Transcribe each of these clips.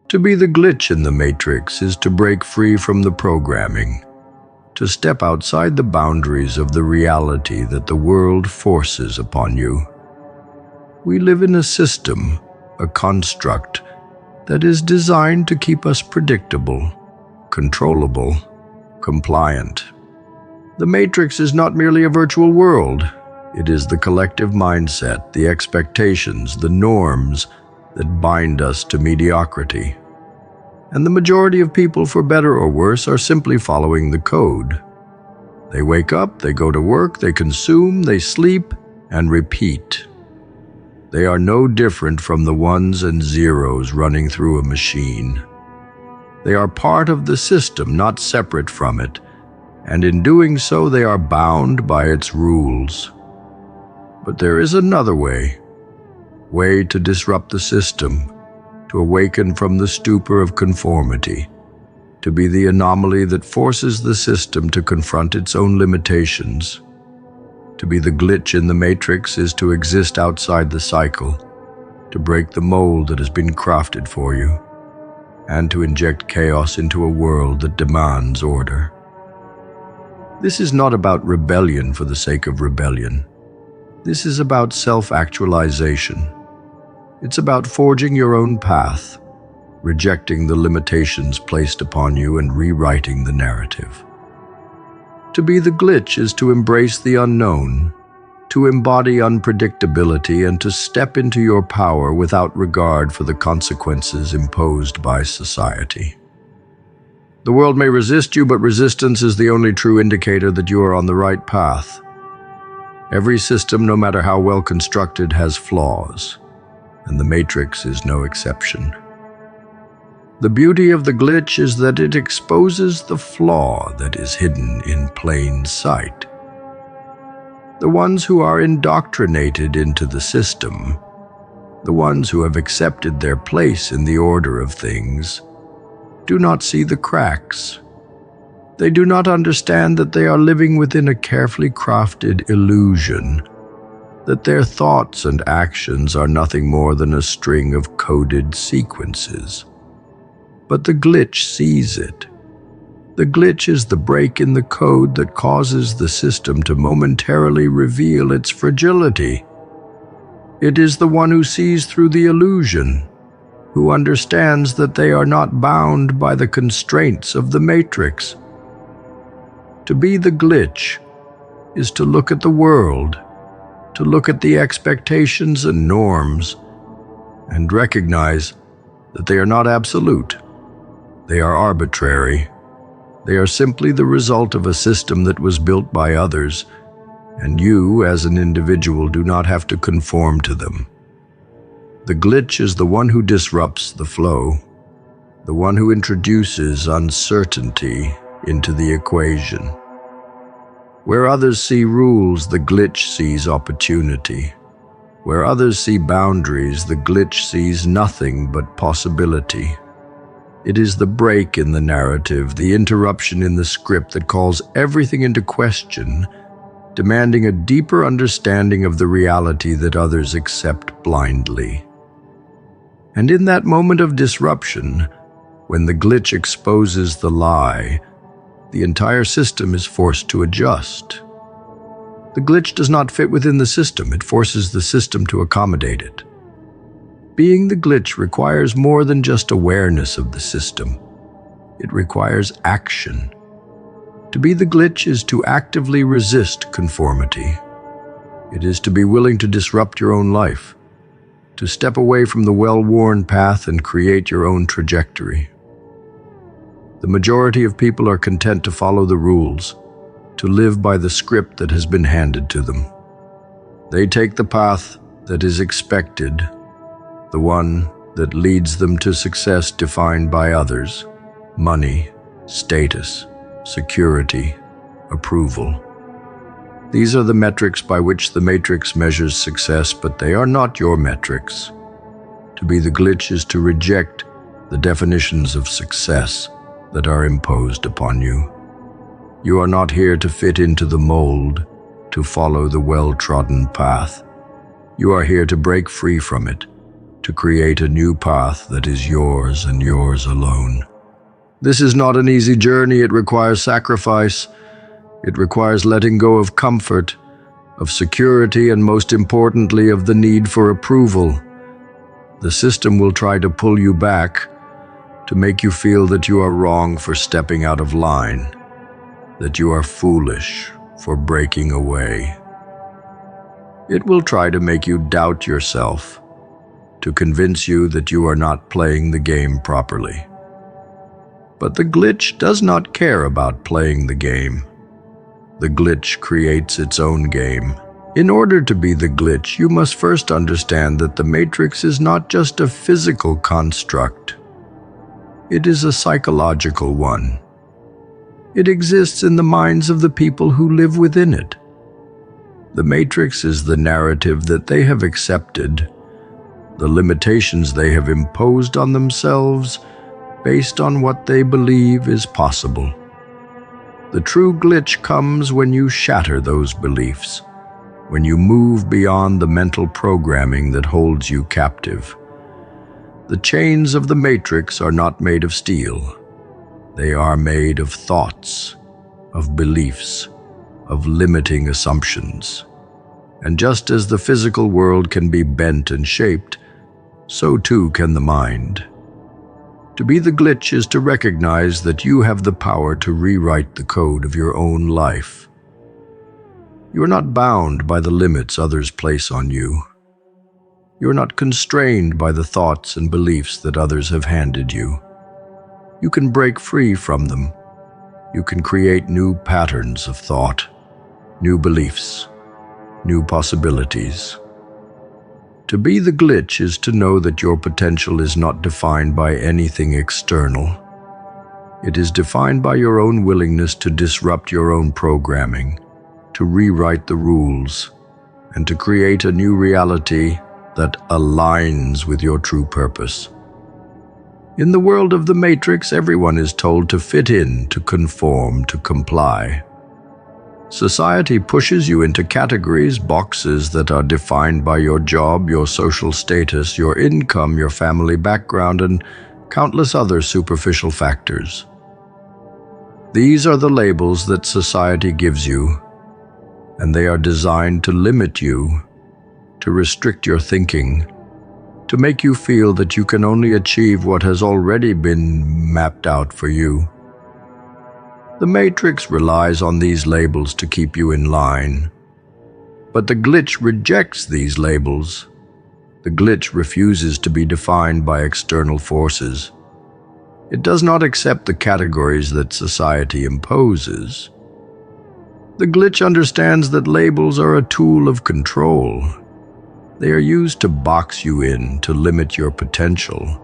To be the glitch in the matrix is to break free from the programming, to step outside the boundaries of the reality that the world forces upon you. We live in a system, a construct, that is designed to keep us predictable, controllable, compliant. The matrix is not merely a virtual world. It is the collective mindset, the expectations, the norms that bind us to mediocrity. And the majority of people, for better or worse, are simply following the code. They wake up, they go to work, they consume, they sleep, and repeat. They are no different from the ones and zeros running through a machine. They are part of the system, not separate from it, and in doing so they are bound by its rules. But there is another way to disrupt the system, to awaken from the stupor of conformity, to be the anomaly that forces the system to confront its own limitations. To be the glitch in the matrix is to exist outside the cycle, to break the mold that has been crafted for you, and to inject chaos into a world that demands order. This is not about rebellion for the sake of rebellion. This is about self-actualization. It's about forging your own path, rejecting the limitations placed upon you and rewriting the narrative. To be the glitch is to embrace the unknown, to embody unpredictability, and to step into your power without regard for the consequences imposed by society. The world may resist you, but resistance is the only true indicator that you are on the right path. Every system, no matter how well constructed, has flaws, and the matrix is no exception. The beauty of the glitch is that it exposes the flaw that is hidden in plain sight. The ones who are indoctrinated into the system, the ones who have accepted their place in the order of things, do not see the cracks. They do not understand that they are living within a carefully crafted illusion, that their thoughts and actions are nothing more than a string of coded sequences. But the glitch sees it. The glitch is the break in the code that causes the system to momentarily reveal its fragility. It is the one who sees through the illusion, who understands that they are not bound by the constraints of the matrix. To be the glitch is to look at the world, to look at the expectations and norms, and recognize that they are not absolute. They are arbitrary. They are simply the result of a system that was built by others, and you, as an individual, do not have to conform to them. The glitch is the one who disrupts the flow, the one who introduces uncertainty into the equation. Where others see rules, the glitch sees opportunity. Where others see boundaries, the glitch sees nothing but possibility. It is the break in the narrative, the interruption in the script that calls everything into question, demanding a deeper understanding of the reality that others accept blindly. And in that moment of disruption, when the glitch exposes the lie, the entire system is forced to adjust. The glitch does not fit within the system, it forces the system to accommodate it. Being the glitch requires more than just awareness of the system. It requires action. To be the glitch is to actively resist conformity. It is to be willing to disrupt your own life, to step away from the well-worn path and create your own trajectory. The majority of people are content to follow the rules, to live by the script that has been handed to them. They take the path that is expected, the one that leads them to success defined by others, money, status, security, approval. These are the metrics by which the matrix measures success, but they are not your metrics. To be the glitch is to reject the definitions of success that are imposed upon you. You are not here to fit into the mold, to follow the well-trodden path. You are here to break free from it, to create a new path that is yours and yours alone. This is not an easy journey. It requires sacrifice. It requires letting go of comfort, of security, and most importantly, of the need for approval. The system will try to pull you back, to make you feel that you are wrong for stepping out of line, that you are foolish for breaking away. It will try to make you doubt yourself, to convince you that you are not playing the game properly. But the glitch does not care about playing the game. The glitch creates its own game. In order to be the glitch, you must first understand that the matrix is not just a physical construct. It is a psychological one. It exists in the minds of the people who live within it. The matrix is the narrative that they have accepted, the limitations they have imposed on themselves based on what they believe is possible. The true glitch comes when you shatter those beliefs, when you move beyond the mental programming that holds you captive. The chains of the matrix are not made of steel. They are made of thoughts, of beliefs, of limiting assumptions. And just as the physical world can be bent and shaped, so too can the mind. To be the glitch is to recognize that you have the power to rewrite the code of your own life. You are not bound by the limits others place on you. You are not constrained by the thoughts and beliefs that others have handed you. You can break free from them. You can create new patterns of thought, new beliefs, new possibilities. To be the glitch is to know that your potential is not defined by anything external. It is defined by your own willingness to disrupt your own programming, to rewrite the rules, and to create a new reality that aligns with your true purpose. In the world of the matrix, everyone is told to fit in, to conform, to comply. Society pushes you into categories, boxes that are defined by your job, your social status, your income, your family background, and countless other superficial factors. These are the labels that society gives you, and they are designed to limit you, to restrict your thinking, to make you feel that you can only achieve what has already been mapped out for you. The matrix relies on these labels to keep you in line. But the glitch rejects these labels. The glitch refuses to be defined by external forces. It does not accept the categories that society imposes. The glitch understands that labels are a tool of control. They are used to box you in, to limit your potential,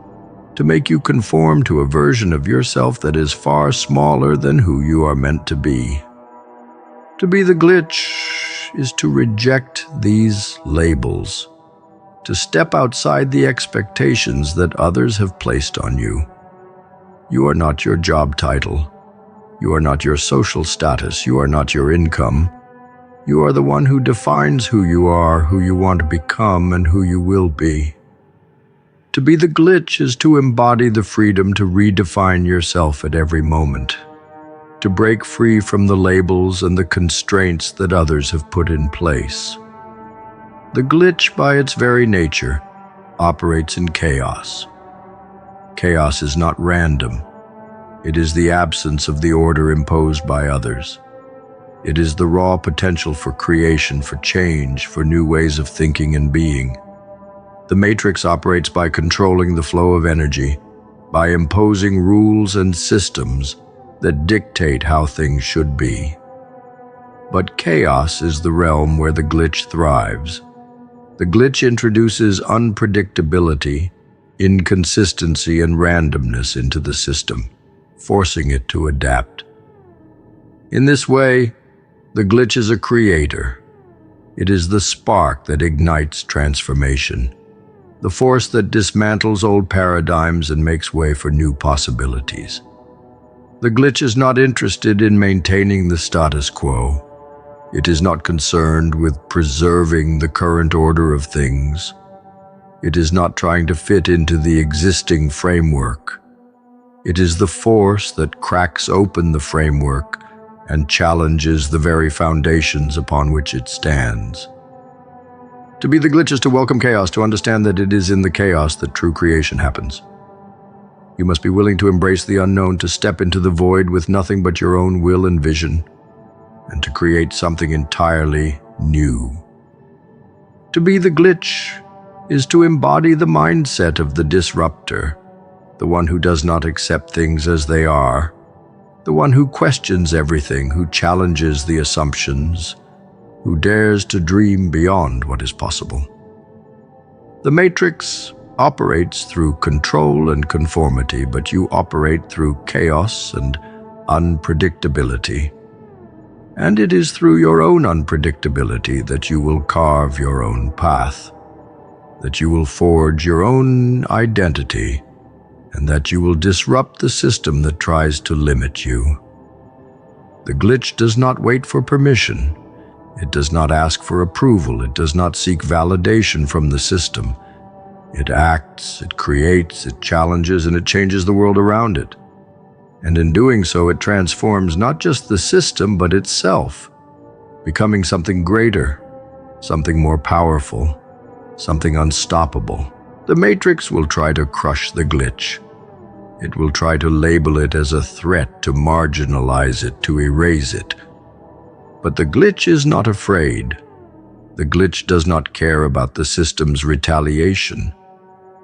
to make you conform to a version of yourself that is far smaller than who you are meant to be. To be the glitch is to reject these labels, to step outside the expectations that others have placed on you. You are not your job title. You are not your social status. You are not your income. You are the one who defines who you are, who you want to become, and who you will be. To be the glitch is to embody the freedom to redefine yourself at every moment, to break free from the labels and the constraints that others have put in place. The glitch, by its very nature, operates in chaos. Chaos is not random. It is the absence of the order imposed by others. It is the raw potential for creation, for change, for new ways of thinking and being. The matrix operates by controlling the flow of energy, by imposing rules and systems that dictate how things should be. But chaos is the realm where the glitch thrives. The glitch introduces unpredictability, inconsistency, and randomness into the system, forcing it to adapt. In this way, the glitch is a creator. It is the spark that ignites transformation, the force that dismantles old paradigms and makes way for new possibilities. The glitch is not interested in maintaining the status quo. It is not concerned with preserving the current order of things. It is not trying to fit into the existing framework. It is the force that cracks open the framework and challenges the very foundations upon which it stands. To be the glitch is to welcome chaos, to understand that it is in the chaos that true creation happens. You must be willing to embrace the unknown, to step into the void with nothing but your own will and vision, and to create something entirely new. To be the glitch is to embody the mindset of the disruptor, the one who does not accept things as they are, the one who questions everything, who challenges the assumptions, who dares to dream beyond what is possible. The matrix operates through control and conformity, but you operate through chaos and unpredictability. And it is through your own unpredictability that you will carve your own path, that you will forge your own identity, and that you will disrupt the system that tries to limit you. The glitch does not wait for permission. It does not ask for approval. It does not seek validation from the system. It acts, it creates, it challenges, and it changes the world around it. And in doing so, it transforms not just the system, but itself, becoming something greater, something more powerful, something unstoppable. The matrix will try to crush the glitch. It will try to label it as a threat, to marginalize it, to erase it. But the glitch is not afraid. The glitch does not care about the system's retaliation.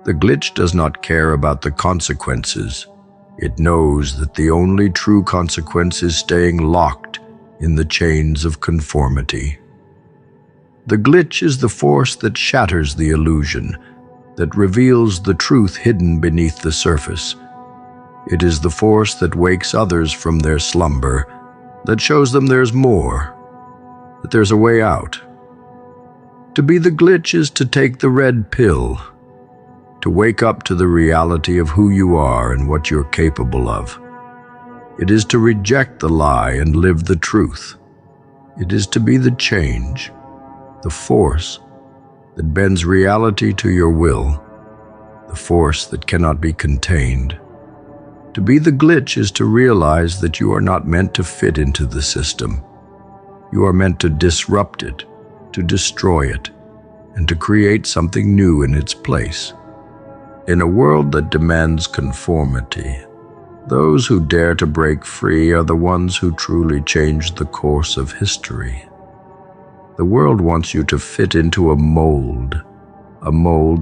The glitch does not care about the consequences. It knows that the only true consequence is staying locked in the chains of conformity. The glitch is the force that shatters the illusion, that reveals the truth hidden beneath the surface. It is the force that wakes others from their slumber, that shows them there's more, that there's a way out. To be the glitch is to take the red pill, to wake up to the reality of who you are and what you're capable of. It is to reject the lie and live the truth. It is to be the change, the force that bends reality to your will, the force that cannot be contained. To be the glitch is to realize that you are not meant to fit into the system. You are meant to disrupt it, to destroy it, and to create something new in its place. In a world that demands conformity, those who dare to break free are the ones who truly change the course of history. The world wants you to fit into a mold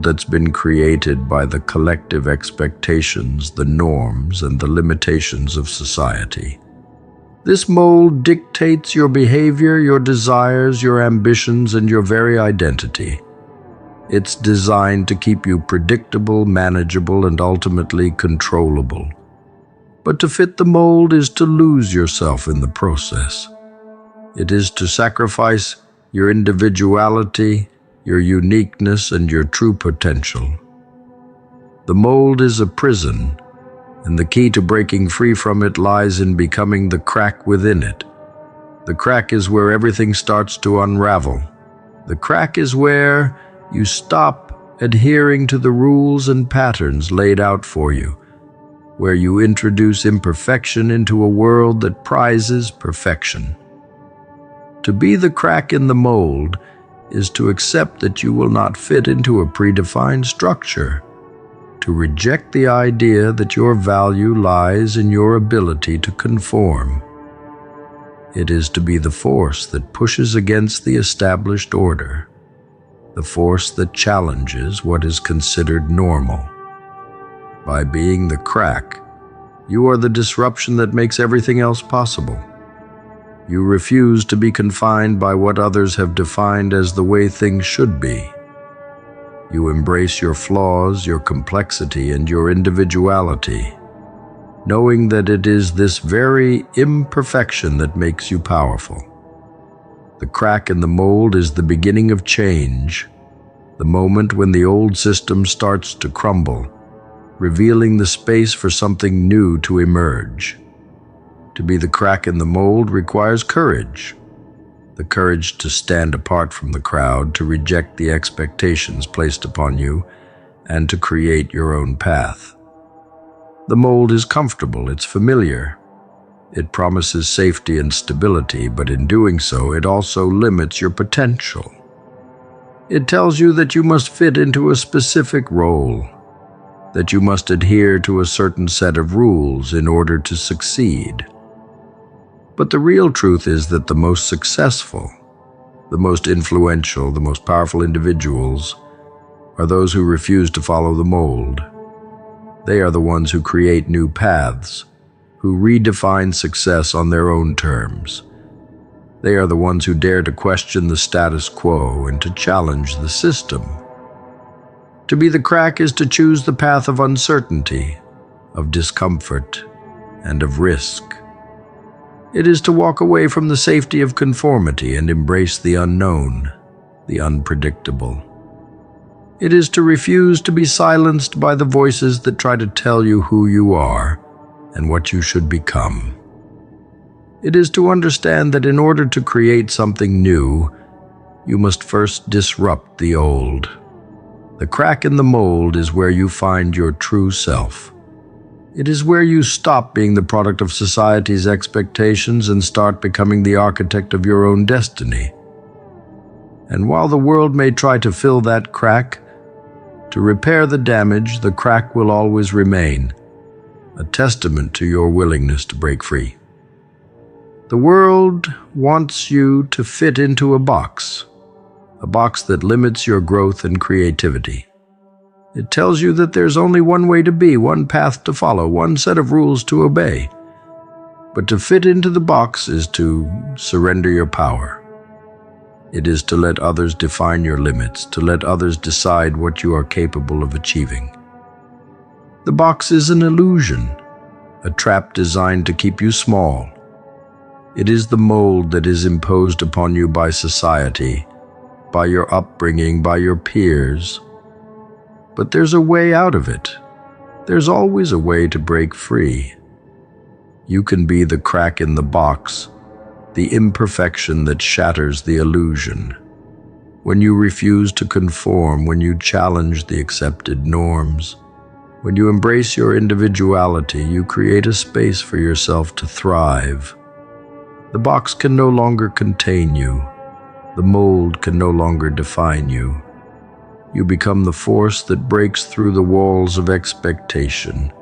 that's been created by the collective expectations, the norms, and the limitations of society. This mold dictates your behavior, your desires, your ambitions, and your very identity. It's designed to keep you predictable, manageable, and ultimately controllable. But to fit the mold is to lose yourself in the process. It is to sacrifice your individuality, your uniqueness, and your true potential. The mold is a prison, and the key to breaking free from it lies in becoming the crack within it. The crack is where everything starts to unravel. The crack is where you stop adhering to the rules and patterns laid out for you, where you introduce imperfection into a world that prizes perfection. To be the crack in the mold is to accept that you will not fit into a predefined structure, to reject the idea that your value lies in your ability to conform. It is to be the force that pushes against the established order, the force that challenges what is considered normal. By being the crack, you are the disruption that makes everything else possible. You refuse to be confined by what others have defined as the way things should be. You embrace your flaws, your complexity, and your individuality, knowing that it is this very imperfection that makes you powerful. The crack in the mold is the beginning of change, the moment when the old system starts to crumble, revealing the space for something new to emerge. To be the crack in the mold requires courage. The courage to stand apart from the crowd, to reject the expectations placed upon you, and to create your own path. The mold is comfortable, it's familiar. It promises safety and stability, but in doing so, it also limits your potential. It tells you that you must fit into a specific role, that you must adhere to a certain set of rules in order to succeed. But the real truth is that the most successful, the most influential, the most powerful individuals are those who refuse to follow the mold. They are the ones who create new paths, who redefine success on their own terms. They are the ones who dare to question the status quo and to challenge the system. To be the crack is to choose the path of uncertainty, of discomfort, and of risk. It is to walk away from the safety of conformity and embrace the unknown, the unpredictable. It is to refuse to be silenced by the voices that try to tell you who you are and what you should become. It is to understand that in order to create something new, you must first disrupt the old. The crack in the mold is where you find your true self. It is where you stop being the product of society's expectations and start becoming the architect of your own destiny. And while the world may try to fill that crack, to repair the damage, the crack will always remain, a testament to your willingness to break free. The world wants you to fit into a box that limits your growth and creativity. It tells you that there's only one way to be, one path to follow, one set of rules to obey. But to fit into the box is to surrender your power. It is to let others define your limits, to let others decide what you are capable of achieving. The box is an illusion, a trap designed to keep you small. It is the mold that is imposed upon you by society, by your upbringing, by your peers. But there's a way out of it. There's always a way to break free. You can be the crack in the box, the imperfection that shatters the illusion. When you refuse to conform, when you challenge the accepted norms, when you embrace your individuality, you create a space for yourself to thrive. The box can no longer contain you. The mold can no longer define you. You become the force that breaks through the walls of expectation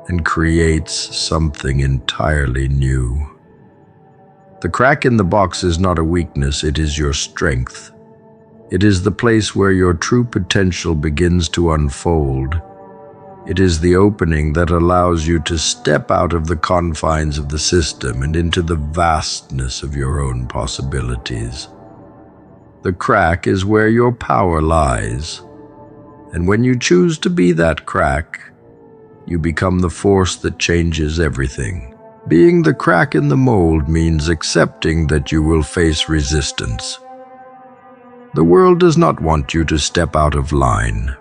and creates something entirely new. The crack in the box is not a weakness, it is your strength. It is the place where your true potential begins to unfold. It is the opening that allows you to step out of the confines of the system and into the vastness of your own possibilities. The crack is where your power lies, and when you choose to be that crack, you become the force that changes everything. Being the crack in the mold means accepting that you will face resistance. The world does not want you to step out of line.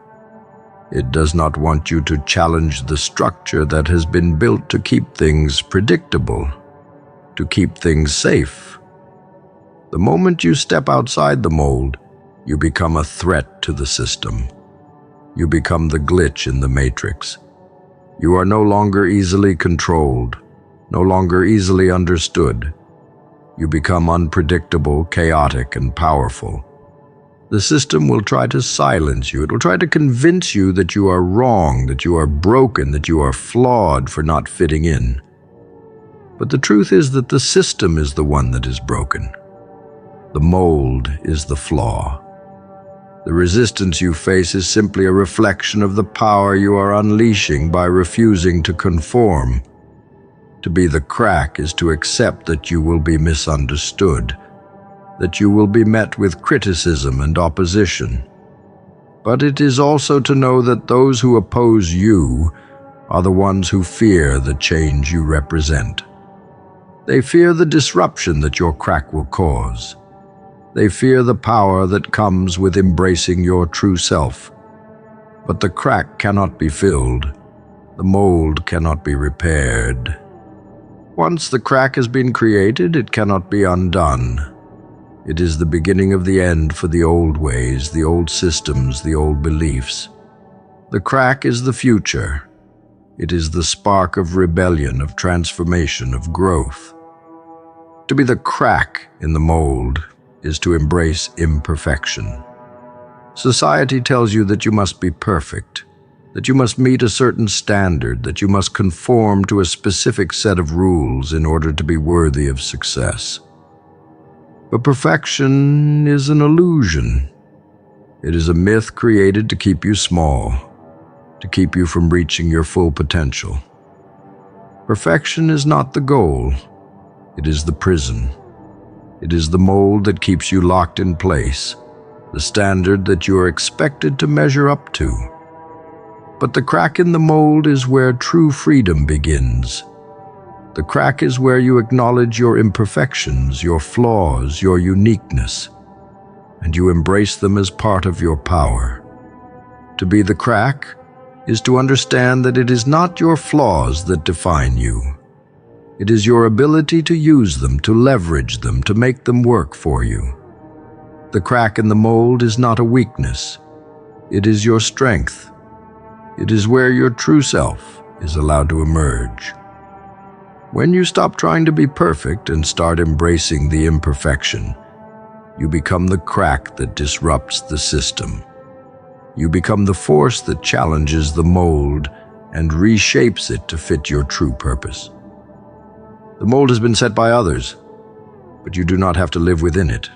It does not want you to challenge the structure that has been built to keep things predictable, to keep things safe. The moment you step outside the mold, you become a threat to the system. You become the glitch in the matrix. You are no longer easily controlled, no longer easily understood. You become unpredictable, chaotic, and powerful. The system will try to silence you. It will try to convince you that you are wrong, that you are broken, that you are flawed for not fitting in. But the truth is that the system is the one that is broken. The mold is the flaw. The resistance you face is simply a reflection of the power you are unleashing by refusing to conform. To be the crack is to accept that you will be misunderstood, that you will be met with criticism and opposition. But it is also to know that those who oppose you are the ones who fear the change you represent. They fear the disruption that your crack will cause. They fear the power that comes with embracing your true self. But the crack cannot be filled. The mold cannot be repaired. Once the crack has been created, it cannot be undone. It is the beginning of the end for the old ways, the old systems, the old beliefs. The crack is the future. It is the spark of rebellion, of transformation, of growth. To be the crack in the mold is to embrace imperfection. Society tells you that you must be perfect, that you must meet a certain standard, that you must conform to a specific set of rules in order to be worthy of success. But perfection is an illusion. It is a myth created to keep you small, to keep you from reaching your full potential. Perfection is not the goal. It is the prison. It is the mold that keeps you locked in place, the standard that you are expected to measure up to. But the crack in the mold is where true freedom begins. The crack is where you acknowledge your imperfections, your flaws, your uniqueness, and you embrace them as part of your power. To be the crack is to understand that it is not your flaws that define you. It is your ability to use them, to leverage them, to make them work for you. The crack in the mold is not a weakness. It is your strength. It is where your true self is allowed to emerge. When you stop trying to be perfect and start embracing the imperfection, you become the crack that disrupts the system. You become the force that challenges the mold and reshapes it to fit your true purpose. The mold has been set by others, but you do not have to live within it.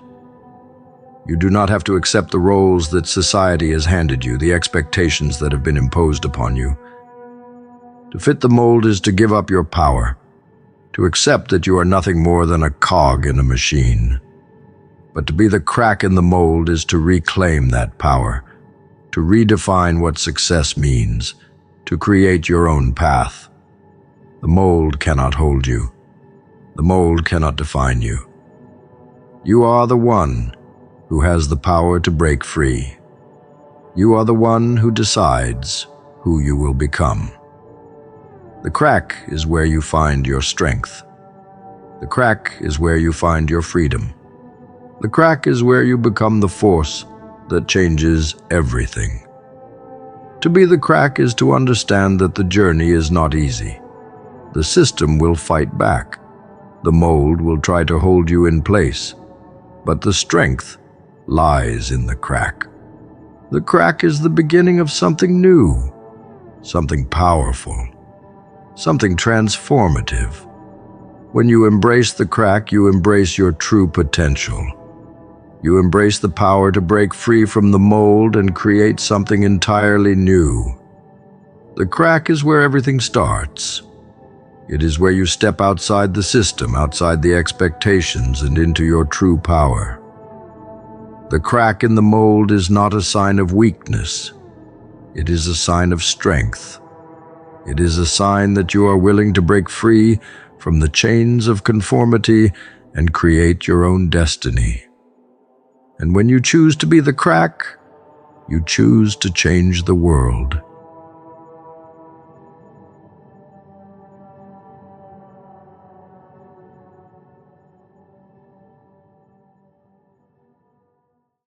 You do not have to accept the roles that society has handed you, the expectations that have been imposed upon you. To fit the mold is to give up your power, to accept that you are nothing more than a cog in a machine. But to be the crack in the mold is to reclaim that power, to redefine what success means, to create your own path. The mold cannot hold you. The mold cannot define you. You are the one who has the power to break free. You are the one who decides who you will become. The crack is where you find your strength. The crack is where you find your freedom. The crack is where you become the force that changes everything. To be the crack is to understand that the journey is not easy. The system will fight back. The mold will try to hold you in place, but the strength lies in the crack. The crack is the beginning of something new, something powerful, something transformative. When you embrace the crack, you embrace your true potential. You embrace the power to break free from the mold and create something entirely new. The crack is where everything starts. It is where you step outside the system, outside the expectations, and into your true power. The crack in the mold is not a sign of weakness. It is a sign of strength. It is a sign that you are willing to break free from the chains of conformity and create your own destiny. And when you choose to be the crack, you choose to change the world.